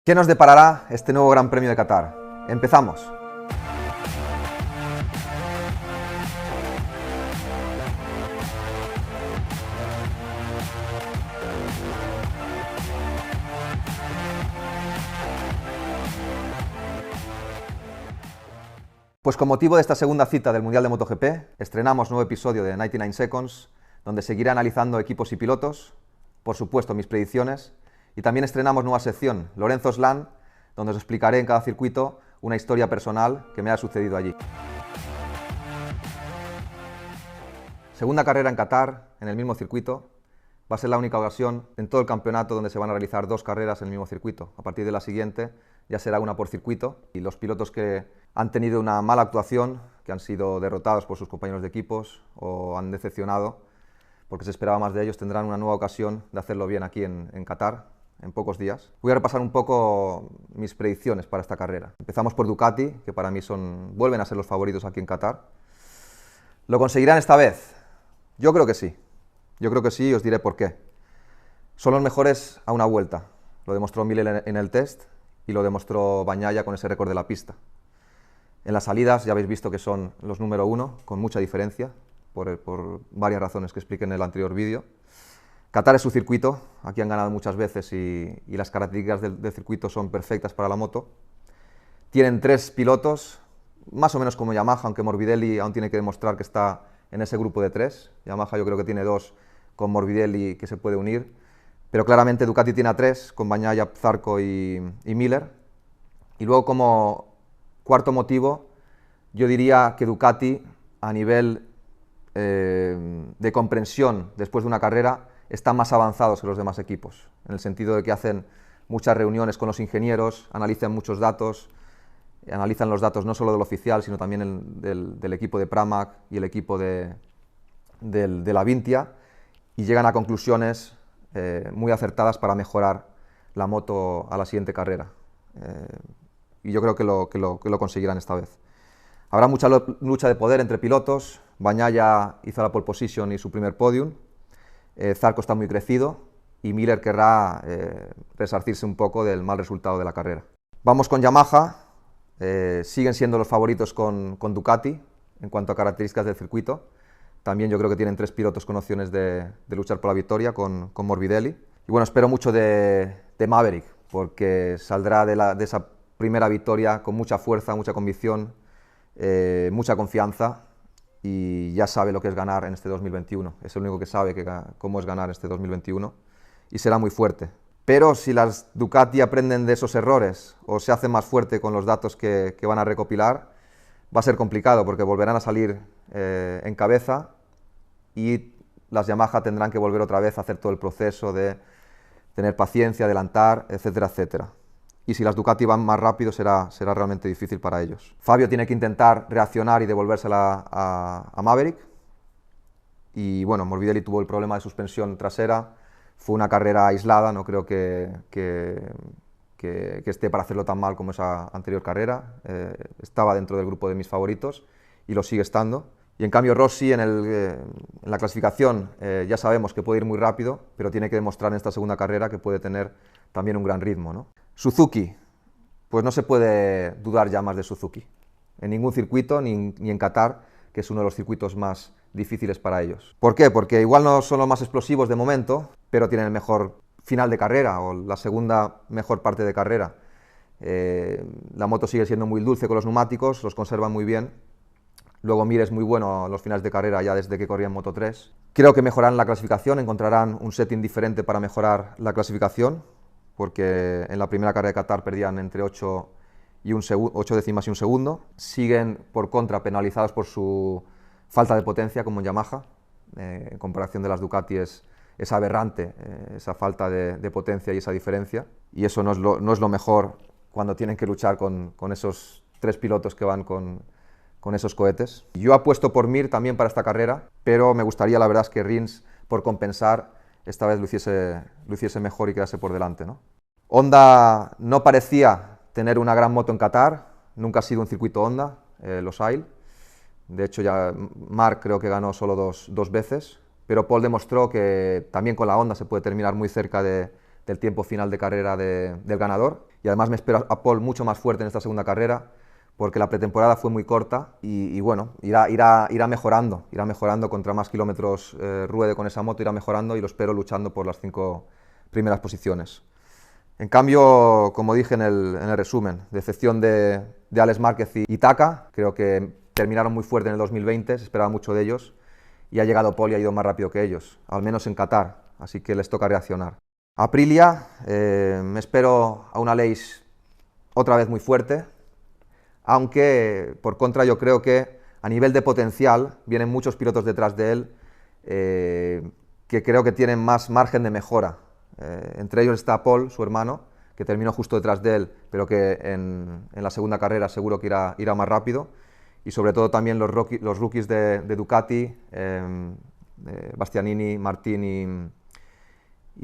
¿Qué nos deparará este nuevo Gran Premio de Qatar? ¡Empezamos! Pues con motivo de esta segunda cita del Mundial de MotoGP, estrenamos nuevo episodio de 99 Seconds, donde seguiré analizando equipos y pilotos, por supuesto mis predicciones, y también estrenamos nueva sección, Lorenzo Slan, donde os explicaré en cada circuito una historia personal que me ha sucedido allí. Segunda carrera en Qatar, en el mismo circuito. Va a ser la única ocasión en todo el campeonato donde se van a realizar dos carreras en el mismo circuito. A partir de la siguiente ya será una por circuito, y los pilotos que han tenido una mala actuación, que han sido derrotados por sus compañeros de equipos o han decepcionado porque se esperaba más de ellos, tendrán una nueva ocasión de hacerlo bien aquí en Qatar, en pocos días. Voy a repasar un poco mis predicciones para esta carrera. Empezamos por Ducati, que para mí vuelven a ser los favoritos aquí en Qatar. ¿Lo conseguirán esta vez? Yo creo que sí. Yo creo que sí, y os diré por qué. Son los mejores a una vuelta. Lo demostró Miller en el test y lo demostró Bagnaia con ese récord de la pista. En las salidas ya habéis visto que son los número uno, con mucha diferencia, por varias razones que expliqué en el anterior vídeo. Qatar es su circuito, aquí han ganado muchas veces y las características del circuito son perfectas para la moto. Tienen tres pilotos, más o menos como Yamaha, aunque Morbidelli aún tiene que demostrar que está en ese grupo de tres. Yamaha yo creo que tiene dos con Morbidelli que se puede unir, pero claramente Ducati tiene a tres, con Bagnaia, Zarco y Miller. Y luego, como cuarto motivo, yo diría que Ducati, a nivel de comprensión después de una carrera, están más avanzados que los demás equipos, en el sentido de que hacen muchas reuniones con los ingenieros, analizan muchos datos, analizan los datos no solo del oficial, sino también del equipo de Pramac y el equipo de la Vintia, y llegan a conclusiones muy acertadas para mejorar la moto a la siguiente carrera. Y yo creo que lo conseguirán esta vez. Habrá mucha lucha de poder entre pilotos. Bagnaia hizo la pole position y su primer podium. Zarco está muy crecido y Miller querrá resarcirse un poco del mal resultado de la carrera. Vamos con Yamaha. Siguen siendo los favoritos con Ducati en cuanto a características del circuito. También yo creo que tienen tres pilotos con opciones de luchar por la victoria, con Morbidelli. Y bueno, espero mucho de Maverick, porque saldrá de esa primera victoria con mucha fuerza, mucha convicción, mucha confianza, y ya sabe lo que es ganar en este 2021. Es el único que sabe cómo es ganar este 2021 y será muy fuerte. Pero si las Ducati aprenden de esos errores o se hacen más fuerte con los datos que van a recopilar, va a ser complicado porque volverán a salir en cabeza y las Yamaha tendrán que volver otra vez a hacer todo el proceso de tener paciencia, adelantar, etcétera, etcétera. Y si las Ducati van más rápido será realmente difícil para ellos. Fabio tiene que intentar reaccionar y devolvérsela a Maverick. Y bueno, Morbidelli tuvo el problema de suspensión trasera. Fue una carrera aislada, no creo que esté para hacerlo tan mal como esa anterior carrera. Estaba dentro del grupo de mis favoritos y lo sigue estando. Y en cambio Rossi en la clasificación ya sabemos que puede ir muy rápido, pero tiene que demostrar en esta segunda carrera que puede tener también un gran ritmo, ¿no? Suzuki, pues no se puede dudar ya más de Suzuki. En ningún circuito, ni en Qatar, que es uno de los circuitos más difíciles para ellos. ¿Por qué? Porque igual no son los más explosivos de momento, pero tienen el mejor final de carrera o la segunda mejor parte de carrera. La moto sigue siendo muy dulce con los neumáticos, los conservan muy bien. Luego Mir es muy bueno en los finales de carrera ya desde que corría en Moto 3. Creo que mejorarán la clasificación, encontrarán un setting diferente para mejorar la clasificación, porque en la primera carrera de Qatar perdían entre 8 décimas y un segundo. Siguen, por contra, penalizados por su falta de potencia, como en Yamaha. En comparación de las Ducati es aberrante esa falta de potencia y esa diferencia. Y eso no es lo mejor cuando tienen que luchar con esos tres pilotos que van con esos cohetes. Yo apuesto por Mir también para esta carrera, pero me gustaría, la verdad, es que Rins, por compensar, esta vez lo hiciese mejor y quedase por delante, ¿no? Honda no parecía tener una gran moto en Qatar, nunca ha sido un circuito Honda, los Losail. De hecho, ya Marc creo que ganó solo dos veces, pero Paul demostró que también con la Honda se puede terminar muy cerca de del tiempo final de carrera del ganador. Y además me espero a Pol mucho más fuerte en esta segunda carrera, porque la pretemporada fue muy corta y bueno, irá mejorando contra más kilómetros ruede con esa moto, irá mejorando y lo espero luchando por las 5 primeras posiciones. En cambio, como dije en el resumen, decepción de Alex Márquez y Taka, creo que terminaron muy fuerte en el 2020, se esperaba mucho de ellos, y ha llegado Pol y ha ido más rápido que ellos, al menos en Qatar, así que les toca reaccionar. Aprilia, me espero a una Aleix otra vez muy fuerte, aunque por contra yo creo que a nivel de potencial vienen muchos pilotos detrás de él que creo que tienen más margen de mejora. Entre ellos está Pol, su hermano, que terminó justo detrás de él, pero que en la segunda carrera seguro que irá más rápido. Y sobre todo también los rookies de Ducati, Bastianini, Martin e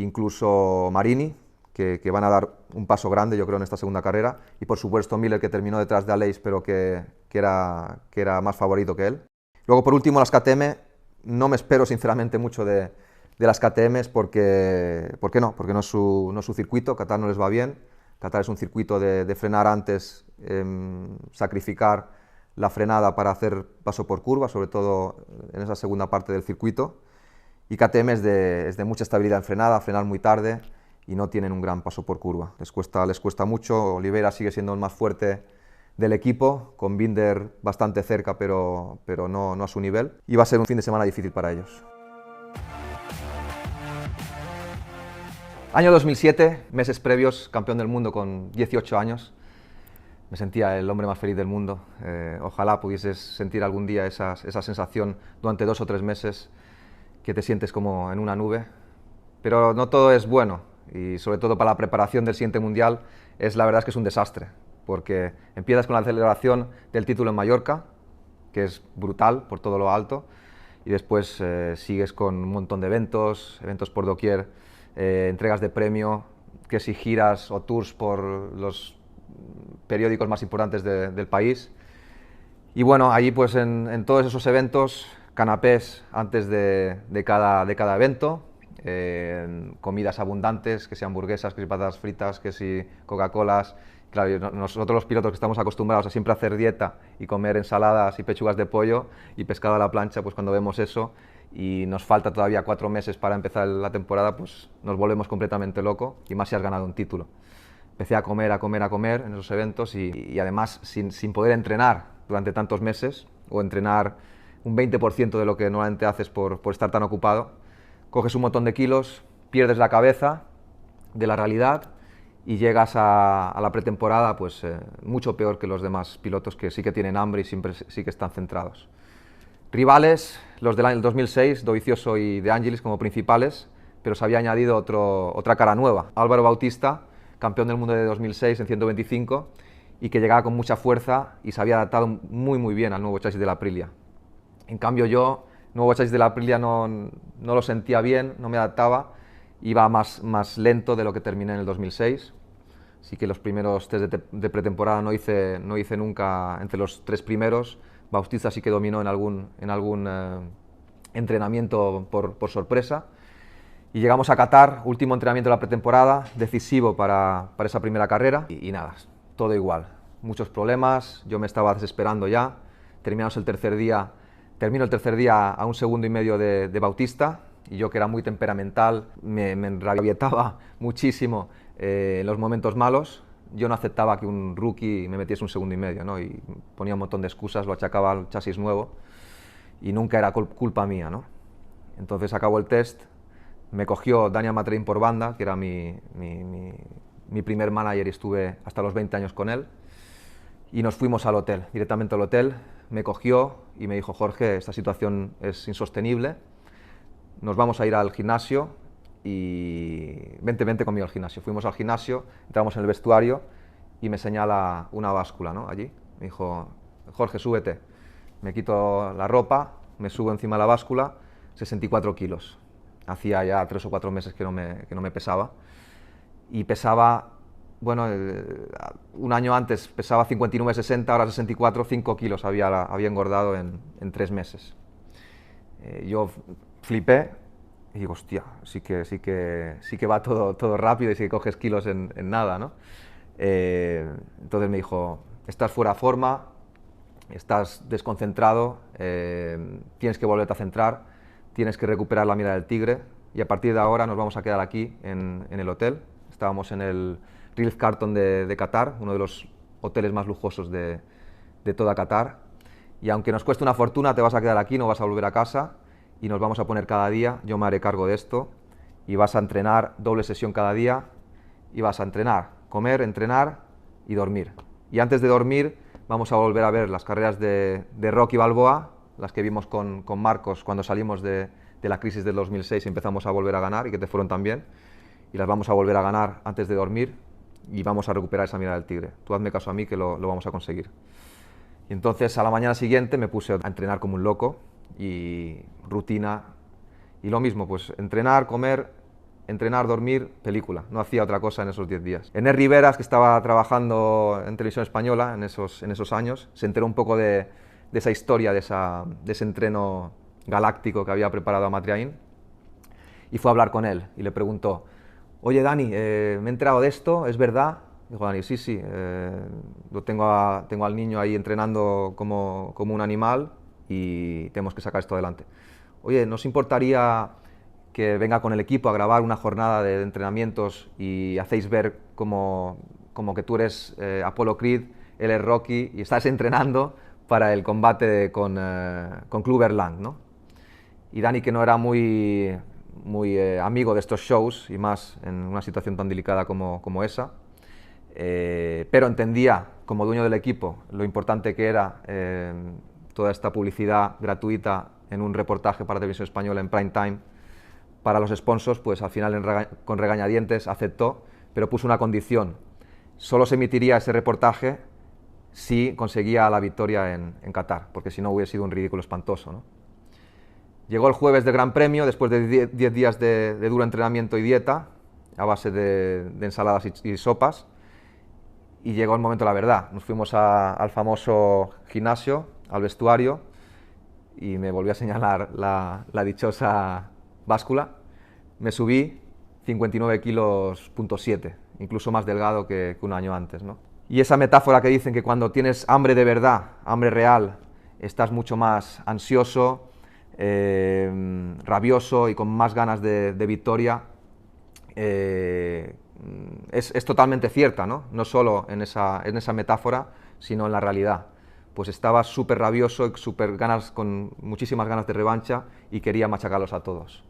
incluso Marini, que van a dar un paso grande, yo creo, en esta segunda carrera. Y por supuesto Miller, que terminó detrás de Aleix, pero que era más favorito que él. Luego, por último, las KTM. No me espero, sinceramente, mucho de las KTMs porque no es su circuito. Qatar no les va bien. Qatar es un circuito de frenar antes, sacrificar la frenada para hacer paso por curva, sobre todo en esa segunda parte del circuito. Y KTM es de mucha estabilidad en frenada, frenar muy tarde y no tienen un gran paso por curva. Les cuesta mucho. Oliveira sigue siendo el más fuerte del equipo, con Binder bastante cerca, pero no a su nivel. Y va a ser un fin de semana difícil para ellos. Año 2007, meses previos, campeón del mundo con 18 años. Me sentía el hombre más feliz del mundo. Ojalá pudieses sentir algún día esa sensación durante 2 o 3 meses, que te sientes como en una nube. Pero no todo es bueno, y sobre todo para la preparación del siguiente mundial, la verdad es que es un desastre, porque empiezas con la celebración del título en Mallorca, que es brutal por todo lo alto, y después sigues con un montón de eventos por doquier, entregas de premio, que si giras o tours por los periódicos más importantes del país. Y bueno, allí pues en todos esos eventos, canapés antes de cada evento, comidas abundantes, que si hamburguesas, que si patatas fritas, que si Coca-Colas. Claro, nosotros los pilotos que estamos acostumbrados a siempre hacer dieta y comer ensaladas y pechugas de pollo y pescado a la plancha, pues cuando vemos eso y nos falta todavía 4 meses para empezar la temporada, pues nos volvemos completamente locos, y más si has ganado un título. Empecé a comer en esos eventos y además sin poder entrenar durante tantos meses, o entrenar un 20% de lo que normalmente haces por estar tan ocupado. Coges un montón de kilos, pierdes la cabeza de la realidad y llegas a la pretemporada pues mucho peor que los demás pilotos, que sí que tienen hambre y siempre sí que están centrados. Rivales, los del 2006, Dovizioso y De Angelis como principales, pero se había añadido otra cara nueva. Álvaro Bautista, campeón del mundo de 2006 en 125, y que llegaba con mucha fuerza y se había adaptado muy bien al nuevo chasis de la Aprilia. En cambio yo, el nuevo chasis de la Aprilia no lo sentía bien, no me adaptaba, iba más lento de lo que terminé en el 2006. Así que los primeros test de pretemporada no hice nunca entre los 3 primeros. Bautista sí que dominó en algún entrenamiento por sorpresa. Y llegamos a Qatar, último entrenamiento de la pretemporada, decisivo para esa primera carrera. Y nada, todo igual. Muchos problemas, yo me estaba desesperando ya. Termino el tercer día a 1,5 segundos de Bautista, y yo, que era muy temperamental, me enrabietaba muchísimo en los momentos malos. Yo no aceptaba que un rookie me metiese 1,5 segundos, ¿no? Y ponía un montón de excusas, lo achacaba al chasis nuevo, y nunca era culpa mía, ¿no? Entonces acabó el test, me cogió Daniel Matrein por banda, que era mi primer manager, y estuve hasta los 20 años con él, y nos fuimos al hotel, directamente al hotel. Me cogió y me dijo: Jorge, esta situación es insostenible, nos vamos a ir al gimnasio y vente conmigo al gimnasio. Fuimos al gimnasio, entramos en el vestuario y me señala una báscula, ¿no? Allí. Me dijo: Jorge, súbete. Me quito la ropa, me subo encima de la báscula, 64 kilos. Hacía ya 3 o 4 meses que no me pesaba. Y pesaba, bueno, un año antes pesaba 59,60, ahora 64, 5 kilos había engordado en 3 meses. Yo flipé, Y digo, hostia, sí que va todo rápido y sí que coges kilos en nada, ¿no? Entonces me dijo, estás fuera de forma, estás desconcentrado, tienes que volverte a centrar, tienes que recuperar la mirada del tigre y a partir de ahora nos vamos a quedar aquí en el hotel. Estábamos en el Ritz-Carlton de Qatar, uno de los hoteles más lujosos de toda Qatar, y aunque nos cueste una fortuna, te vas a quedar aquí, no vas a volver a casa y nos vamos a poner cada día, yo me haré cargo de esto y vas a entrenar doble sesión cada día y vas a entrenar, comer, entrenar y dormir. Y antes de dormir vamos a volver a ver las carreras de Rocky Balboa, las que vimos con Marcos cuando salimos de la crisis del 2006 y empezamos a volver a ganar y que te fueron tan bien, y las vamos a volver a ganar antes de dormir y vamos a recuperar esa mirada del tigre. Tú hazme caso a mí que lo vamos a conseguir. Y entonces a la mañana siguiente me puse a entrenar como un loco y rutina y lo mismo, pues entrenar, comer, entrenar, dormir, película. No hacía otra cosa en esos 10 días. Ener Riveras, que estaba trabajando en Televisión Española en esos años, se enteró un poco de esa historia, de ese entreno galáctico que había preparado Amatriain y fue a hablar con él y le preguntó, oye Dani, me he enterado de esto, ¿es verdad? Dijo Dani, sí, tengo al niño ahí entrenando como un animal y tenemos que sacar esto adelante. Oye, ¿nos importaría que venga con el equipo a grabar una jornada de entrenamientos y hacéis ver como que tú eres Apollo Creed, él es Rocky y estás entrenando para el combate con Clubber Lang, ¿no? Y Dani, que no era muy amigo de estos shows y más en una situación tan delicada como esa, pero entendía como dueño del equipo lo importante que era toda esta publicidad gratuita en un reportaje para Televisión Española en prime time para los sponsors, pues al final con regañadientes aceptó, pero puso una condición: solo se emitiría ese reportaje si conseguía la victoria en Qatar, porque si no hubiera sido un ridículo espantoso, ¿no? Llegó el jueves del Gran Premio, después de 10 días de duro entrenamiento y dieta, a base de ensaladas y sopas, y llegó el momento de la verdad. Nos fuimos al famoso gimnasio, al vestuario, y me volvió a señalar la dichosa báscula. Me subí 59 kilos, .7, incluso más delgado que un año antes, ¿no? Y esa metáfora que dicen que cuando tienes hambre de verdad, hambre real, estás mucho más ansioso, rabioso y con más ganas de victoria, es totalmente cierta, ¿no? No solo en esa metáfora, sino en la realidad. Pues estaba súper rabioso y con muchísimas ganas de revancha y quería machacarlos a todos.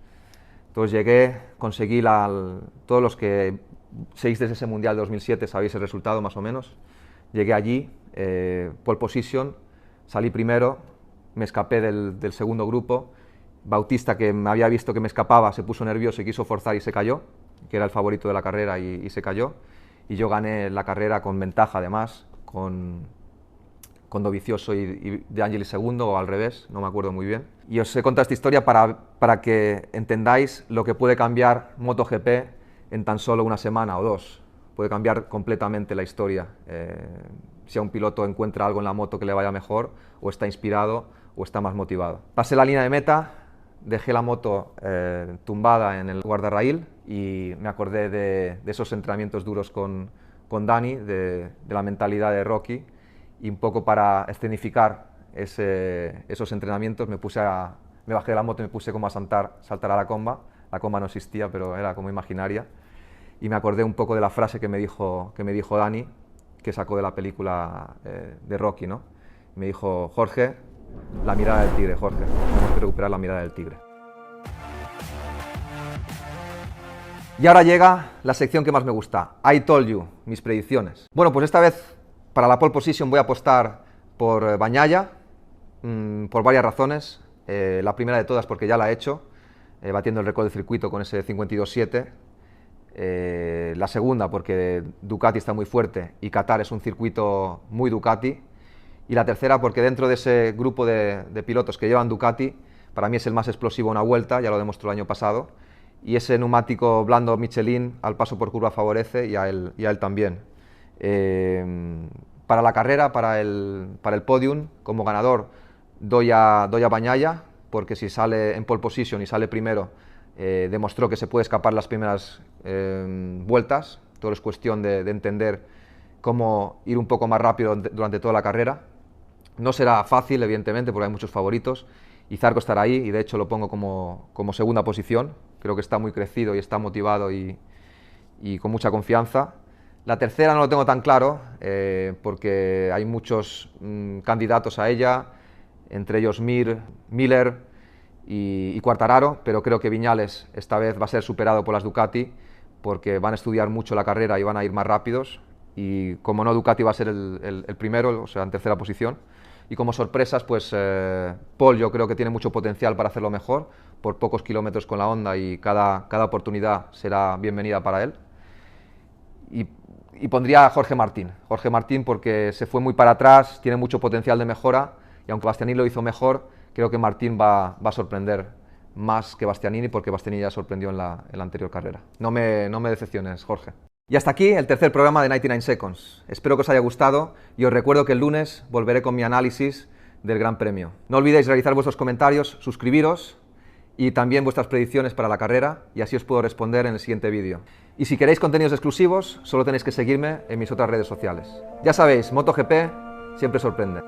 Entonces llegué, conseguí todos los que seguís desde ese Mundial de 2007 sabéis el resultado más o menos. Llegué allí, pole position, salí primero, me escapé del segundo grupo. Bautista, que me había visto que me escapaba, se puso nervioso y quiso forzar y se cayó, que era el favorito de la carrera y se cayó. Y yo gané la carrera con ventaja además, con Dovizioso y De Angelis segundo, o al revés, no me acuerdo muy bien. Y os he contado esta historia para que entendáis lo que puede cambiar MotoGP en tan solo una semana o dos. Puede cambiar completamente la historia. Si a un piloto encuentra algo en la moto que le vaya mejor, o está inspirado, o está más motivado. Pasé la línea de meta, dejé la moto tumbada en el guardarraíl y me acordé de esos entrenamientos duros con Dani, de la mentalidad de Rocky, y un poco para escenificar esos entrenamientos me bajé de la moto y me puse como a saltar a la comba. La comba no existía, pero era como imaginaria, y me acordé un poco de la frase que me dijo Dani, que sacó de la película de Rocky, ¿no? Me dijo, Jorge, la mirada del tigre, Jorge, tenemos que recuperar la mirada del tigre. Y ahora llega la sección que más me gusta, I Told You, mis predicciones. Bueno, pues esta vez para la pole position voy a apostar por Bagnaia, por varias razones. La primera de todas porque ya la he hecho, batiendo el récord del circuito con ese 52.7. La segunda porque Ducati está muy fuerte y Qatar es un circuito muy Ducati. Y la tercera porque dentro de ese grupo de pilotos que llevan Ducati, para mí es el más explosivo a una vuelta, ya lo demostró el año pasado, y ese neumático blando Michelin al paso por curva favorece y a él también. Para la carrera, para el podium, como ganador doy a Bagnaia, porque si sale en pole position y sale primero, demostró que se puede escapar las primeras vueltas. Todo es cuestión de entender cómo ir un poco más rápido durante toda la carrera. No será fácil, evidentemente, porque hay muchos favoritos, y Zarco estará ahí, y de hecho lo pongo como segunda posición. Creo que está muy crecido y está motivado y con mucha confianza. La tercera no lo tengo tan claro, porque hay muchos candidatos a ella, entre ellos Mir, Miller y Quartararo, pero creo que Viñales esta vez va a ser superado por las Ducati, porque van a estudiar mucho la carrera y van a ir más rápidos, y como no, Ducati va a ser el primero, o sea, en tercera posición. Y como sorpresas, pues Paul yo creo que tiene mucho potencial para hacerlo mejor, por pocos kilómetros con la Honda, y cada oportunidad será bienvenida para él. Y pondría a Jorge Martín porque se fue muy para atrás, tiene mucho potencial de mejora, y aunque Bastianini lo hizo mejor, creo que Martín va a sorprender más que Bastianini, porque Bastianini ya sorprendió en la anterior carrera. No me decepciones, Jorge. Y hasta aquí el tercer programa de 99 Seconds. Espero que os haya gustado, y os recuerdo que el lunes volveré con mi análisis del Gran Premio. No olvidéis realizar vuestros comentarios, suscribiros y también vuestras predicciones para la carrera, y así os puedo responder en el siguiente vídeo. Y si queréis contenidos exclusivos, solo tenéis que seguirme en mis otras redes sociales. Ya sabéis, MotoGP siempre sorprende.